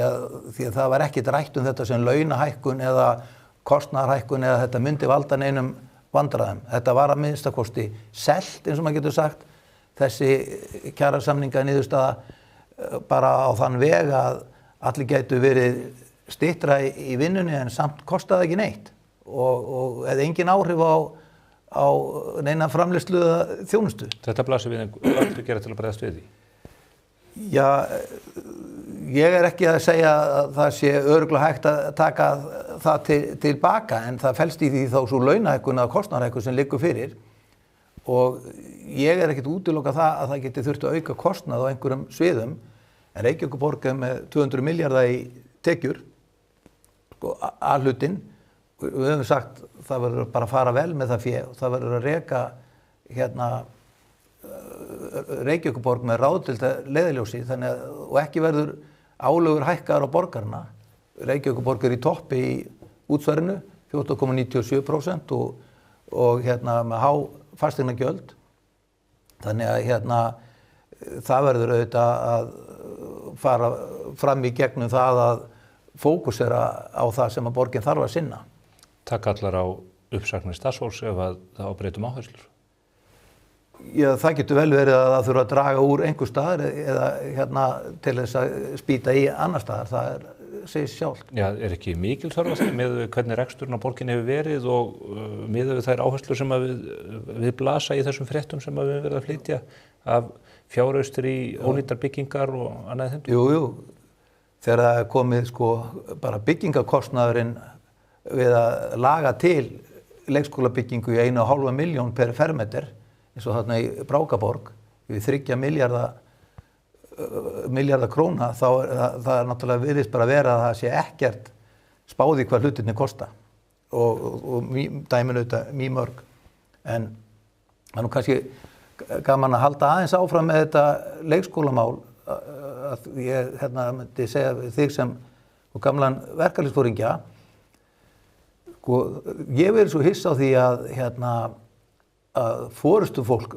að það var ekkert rætt þetta sem launahækkun eða kostnaðarhækkun eða þetta myndi valda neinum vandræðum. Þetta var að minnstakosti selt, eins og maður getur sagt, þessi kjarasamninga niðurstaða bara á þann veg að allir gætu verið styttra í vinnunni en samt kostaði ekki neitt og eða engin áhrif á neina framleiðslu eða þjónustu. Þetta blasir við allir gera til að bregðast við því? Já, ég er ekki að segja að það sé örugglega hægt að taka það tilbaka, en það felst í því þá svo launahækkun eða kostnaðarhækkun sem liggur fyrir og ég er ekkert útiloka það að það geti þurft að auka kostnað á einhverjum sviðum, en Reykjavíkurborg er með 200 milljarða í tekjur A-hlutinn. Við höfum sagt það verður bara að fara vel með það fé og það verður að reka Reykjavíkurborg með ráðdeild leiðarljósi og ekki verður álögur hækkaðar á borgarna. Reykjavíkurborg er í toppi í útsvarinu 14,97% og með há fasteignagjöld. Þannig að það verður auðvitað að fara fram í gegnum það að fókusera á það sem að borgin þarf að sinna. Takk allar á uppsagnir starfsfólks ef að það breytum áherslur? Já, það getur vel verið að það þurfa að draga úr einhver staðar eða til þess að spýta í annar staðar. Það segir sjálft. Já, er ekki mikil þörf á því með hvernig reksturinn á borgin hefur verið og með þær áherslur sem við blasa í þessum fréttum sem við verðum að flytja af fjáraustur í ónýtar byggingar og annað þeim? Jú. Þegar það er komið bara byggingarkostnaðurinn við að laga til leikskólabyggingu í 1,5 milljón per fermeter, eins og þarna í Brákaborg, við 3 milljarða króna, þá það er náttúrulega virðist bara vera að það sé ekkert spáð í hvað hlutirnir kosta og dæmin auðvitað mjög mörg. En það er nú kannski gaman að halda aðeins áfram með þetta leikskólamál. Að ég myndi segja þig sem gamlan verkalýðsforingja, ég verið svo hissa á því að forystufólk,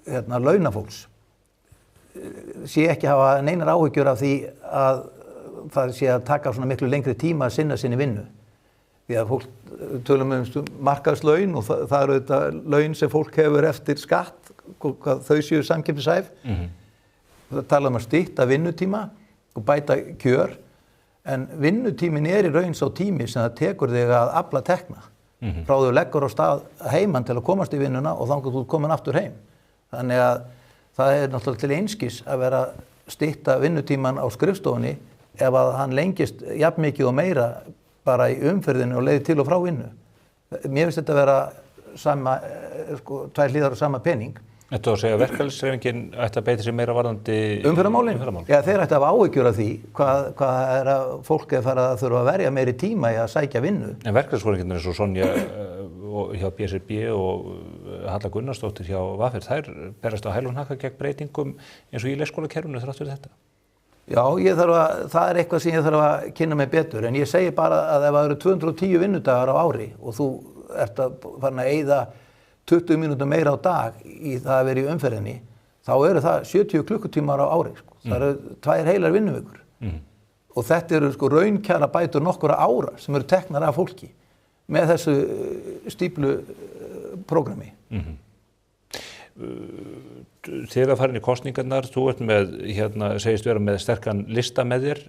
launafólks, sé ekki hafa neinar áhyggjur af því að það sé að taka svona miklu lengri tíma að sinna sinni vinnu. Því að fólk tölum markaðslaun og það eru þetta laun sem fólk hefur eftir skatt, þau séu samkeppnishæf. Það tala að stytta vinnutíma og bæta kjör, en vinnutíminn er í raun sá tími sem það tekur þig að afla tekna. Frá þú leggur á stað heiman til að komast í vinnuna og þangað þú komin aftur heim. Þannig að það er náttúrulega til einskis að vera stytta vinnutíman á skrifstofunni ef að hann lengist jafn mikið og meira bara í umferðinu og leiði til og frá vinnu. Mér finnst þetta að vera sama, tvær hliðar á sama pening. Þetta að segja verkalýðshreyfingin ætti að beita sig meira varðandi umferðarmálin? Já, þeir ætti að hafa áhyggjur af því hvað að fólk fara að þurfa að verja meiri tíma í að sækja vinnu. En verkalýðshreyfingin eins og Sonja hjá BSRB og Halla Gunnarsdóttir hjá VAFR, þær berast á hælum hnakka gegn breytingum eins og í leikskólakerfinu þrátt fyrir þetta. Já, það er eitthvað sem ég þarf að kynna mig betur, en ég segi bara að ef það eru 210 vinnudagar á ári og þú ert að fara að eyða 20 mínútur meira á dag í það að vera í umferðinni, þá eru það 70 klukkutímar á ári. Það eru 2 heilar vinnuvikur. Og þetta eru raunkjara bætur nokkura ára sem eru teknar af fólki með þessu stíplu prógrami. Þið að fara inn í kosningarnar, þú ert með, segist vera með sterkan lista með þér.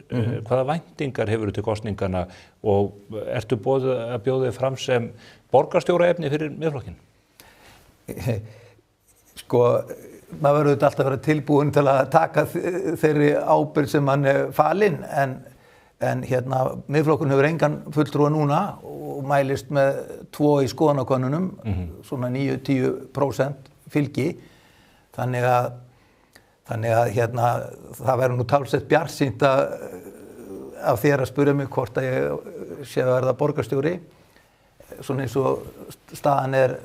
Hvaða væntingar hefur til kosningarna og ertu að bjóða þig fram sem borgarstjóraefni fyrir Miðflokkinn? Maður verður alltaf að vera tilbúin til að taka þeirri ábyrgð sem hann er falinn, en Miðflokkurinn hefur engan fulltrúa núna og mælist með 2 í skoðanakönnunum, svona 9-10% fylgi, þannig að það verður nú talsett bjartsýnt af þér að spyrja mig hvort að ég sé að verða borgarstjóri, svona eins og staðan er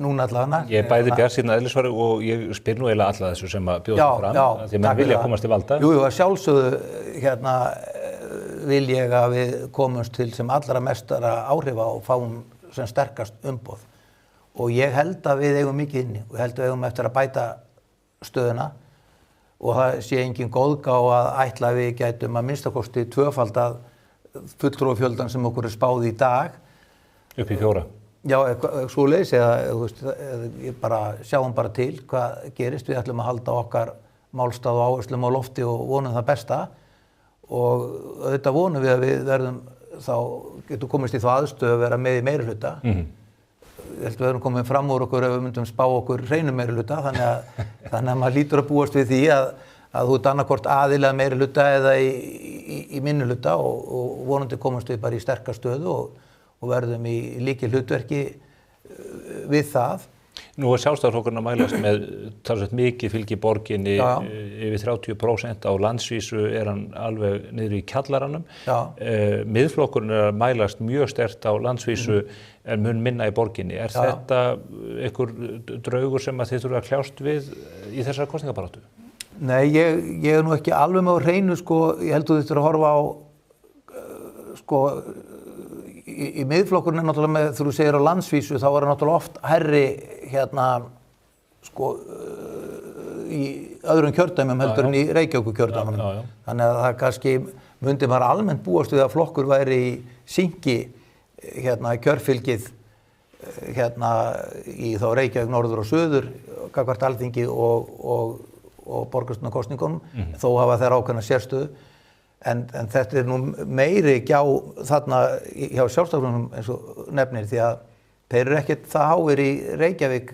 núna allavega. Ég bæði bjartsýnn eðlisfari og ég spyr nú eiginlega alla þessu sem að bjóða fram, því að menn vilja komast til valda. Jú, að sjálfsögðu vil ég að við komumst til sem allra mestara áhrifa og fáum sem sterkast umboð. Og ég held að við eigum mikið inni og ég held að við eigum eftir að bæta stöðuna og það sé engin góðgá að ætla að við gætum að minnstakosti tvöfaldað fulltrúafjöldan sem okkur er spáð í dag. Upp í 4. Já, svoleiðis, sjáum bara til hvað gerist. Við ætlum að halda okkar málstað og áherslum á lofti og vonum það besta og auðvitað vonum við að við verðum þá getum komist í það aðstöðu að vera með í meirihluta. Ég held að við erum komið fram úr okkur ef við myndum spá okkur hreinu meirihluta, þannig að maður lítur að búast við því að þú ert annarkvort aðilega meirihluta eða í minnihluta og vonandi komast við bara í sterka stöðu og verðum í lykilhlutverki við það. Nú er Sjálfstæðisflokkurinn að mælast með talsvert mikið fylgi í borginni, yfir 30%, á landsvísu er hann alveg niður í kjallaranum. Miðflokkurinn er að mælast mjög sterkt á landsvísu en mun minna í borginni. Er þetta einhver draugur sem að þið þurfa að kljást við í þessari kosningabaráttu? Nei, ég er nú ekki alveg með á hreinu, ég held að þetta að horfa á, í miðflokkurinn er náttúrulega með, þegar þú segir á landsvísu, þá er náttúrulega oft herri í öðrum kjördæmum heldur en í Reykjavíkurkjördæmunum. Þannig að það kannski myndi maður almennt búast við að flokkur væri í synki kjörfylgið í þá Reykjavík norður og suður gagnvart Alþingi og borgarstjórnarkosningunum, þó hafa þeir ákveðna sérstöðu. En þetta er nú meiri gjá þarna hjá Sjálfstæðisflokknum eins og nefnir, því að þeir eru ekkert það háir í Reykjavík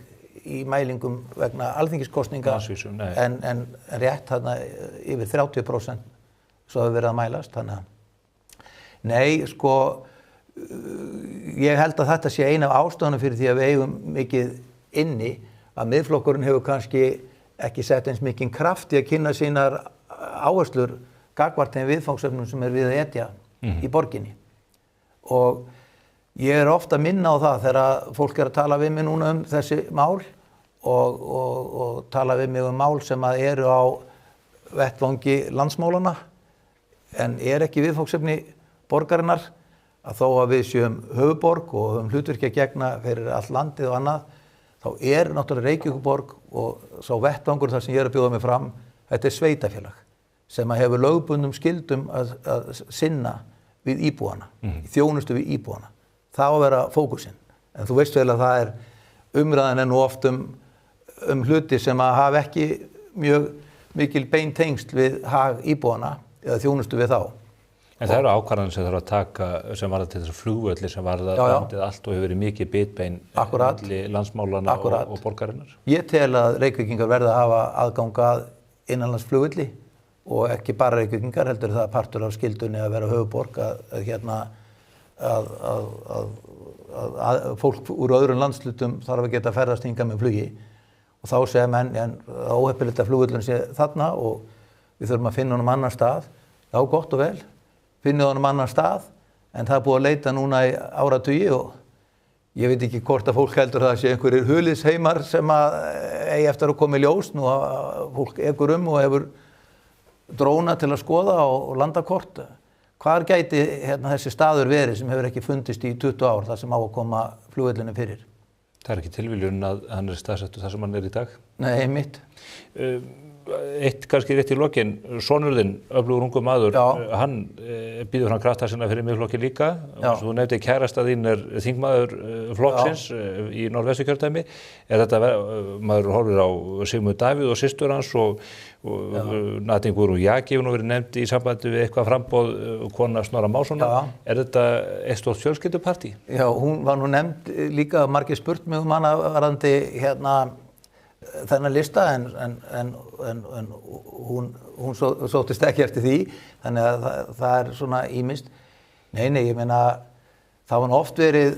í mælingum vegna alþingiskosninga en rétt þarna yfir 30% svo hefur verið að mælast. Þannig að nei, ég held að þetta sé ein af ástæðunum fyrir því að við eigum mikið inni, að miðflokkurinn hefur kannski ekki sett eins mikinn kraft í að kynna sínar áherslur gagnvart þeim viðfangsefnum sem er við að etja í borginni. Og ég er ofta að minna á það þegar fólk er að tala við mig núna um þessi mál og tala við mig um mál sem að eru á vettvangi landsmálana en er ekki viðfangsefni borgarinnar, að þó að við séum höfuðborg og höfum hlutverki að gegna fyrir allt landið og annað, þá er náttúrulega Reykjavíkurborg og sá vettvangur þar sem ég er að bjóða mig fram, þetta er sveitafélag sem að hefur lögbundum skildum að sinna við íbúana, í þjónustu við íbúana. Það á að vera fókusinn. En þú veist vel að það er umræðan nú oft um hluti sem að hafa ekki mjög mikil bein tengsl við hag íbúana eða þjónustu við þá. En það eru ákvarðanir sem þarf að taka sem varða til þessar flugvöllir sem varða landið allt og hefur verið mikið bitbein landsmálana og borgarinnar. Ég tel að Reykvíkingar verða að hafa aðgang að innanlandsflugvelli og ekki bara Reykvíkingar, heldur það partur af skildunni að vera höfuðborg að fólk úr öðrum landslutum þarf að geta ferðast hingað með flugi og þá segja menn en óheppilegt að flugvöllurinn sé þarna og við þurfum að finna honum annan stað. Já, gott og vel, finnum honum annan stað en það er búið að leita núna í áratugi og ég veit ekki hvort að fólk heldur það sé einhverjir huliðsheimar sem að eigi eftir að koma í ljós nú að fólk ekur og hefur dróna til að skoða og landakort. Hvar gæti þessi staður verið sem hefur ekki fundist í 20 ár þar sem á að koma flugvöllunum fyrir? Það er ekki tilviljun að hann er staðsettur þar sem hann er í dag? Nei, einmitt. Eitt kannski rétt í lokin, sonur þinn, öflugur ungur maður, hann býður hann krafta sinna fyrir Miðflokki líka. Þú nefndi kærasta þín er þingmaður flokksins í Norðvesturkjördæmi. Er þetta, maður horfir á Sigmund Davíð og systur hans og Nadine Guðrún Jaki hefur nú verið nefnd í sambandi við eitthvað framboð kona Snorra Mássonar. Er þetta eitt stórt fjölskyldupartí? Já, hún var nú nefnd líka, margir spurt mig hana varðandi þennan lista en hún sóttist ekki eftir því, þannig að það er svona ýmist. Nei, ég meina, það var oft verið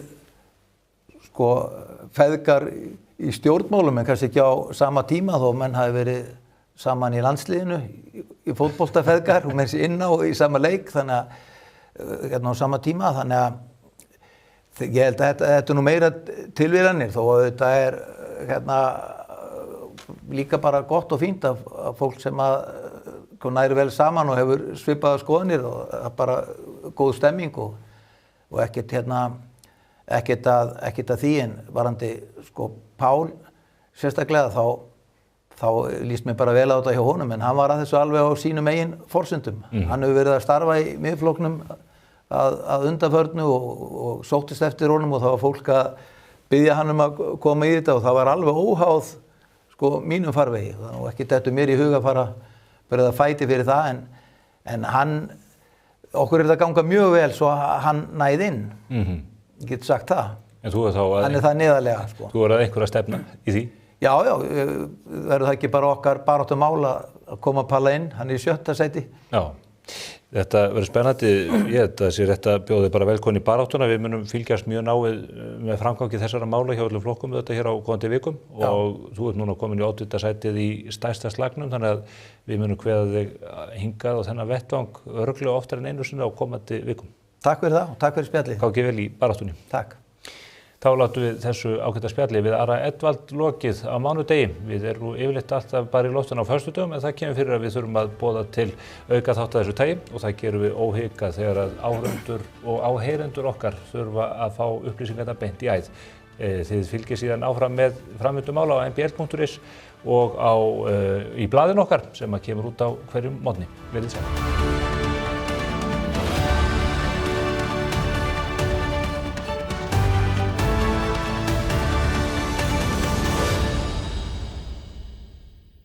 feðgar í stjórnmálum en kannski ekki á sama tíma þó menn hafi verið saman í landsliðinu í fótboltafeðgar og með þessi inná í sama leik, þannig að á sama tíma, þannig að ég held að þetta er nú meira tilvíðanir þó að þetta er líka bara gott og fínt að fólk sem að næri vel saman og hefur svipaða skoðanir og bara góð stemming og ekkert að því en varandi Pál sérstaklega þá líst mér bara vel á þetta hjá honum en hann var að þessu alveg á sínum eigin forsendum. Hann hefur verið að starfa í Miðflokknum að undanförnu og sóttist eftir honum og það var fólk að biðja hann að koma í þetta og það var alveg óháð mínum farvegi og ekki dettur mér í huga að fara að fæti fyrir það en hann, okkur er þetta að ganga mjög vel svo hann næði inn, ég get sagt það. En þú er þá að... Hann er það neðarlega. Þú er að einhverja stefna í því? Já, verður það ekki bara okkar baráttum mál að koma að palla inn, hann er í 7. sæti. Já. Þetta verður spennandi, ég held að það sé rétt að bjóði bara velkomin í baráttuna, við munum fylgjast mjög náið með framgangi þessara mála hjá öllum flokkum þetta hér á komandi vikum og þú ert núna komin í 8. sætið í stærsta slagnum þannig að við munum kveða þig hingað og þennan vettvang örugglega oftar en einu sinni á komandi vikum. Takk fyrir það og takk fyrir spjallið. Gangi vel í baráttunni. Takk. Þá látum við þessu ágæta spjalli við Ara Edwald lokið á mánudegi. Við erum nú yfirleitt alltaf bara í loftinu á föstudögum en það kemur fyrir að við þurfum að boða til auka þátt af þessu tagi og það gerum við óhikað þegar að áhorfendur og áheyrendur okkar þurfa að fá upplýsingarna beint í æð. Þið fylgið síðan áfram með framvindu mála á mbl.is og í blaðinu okkar sem að kemur út á hverjum morgni. Verið sæl.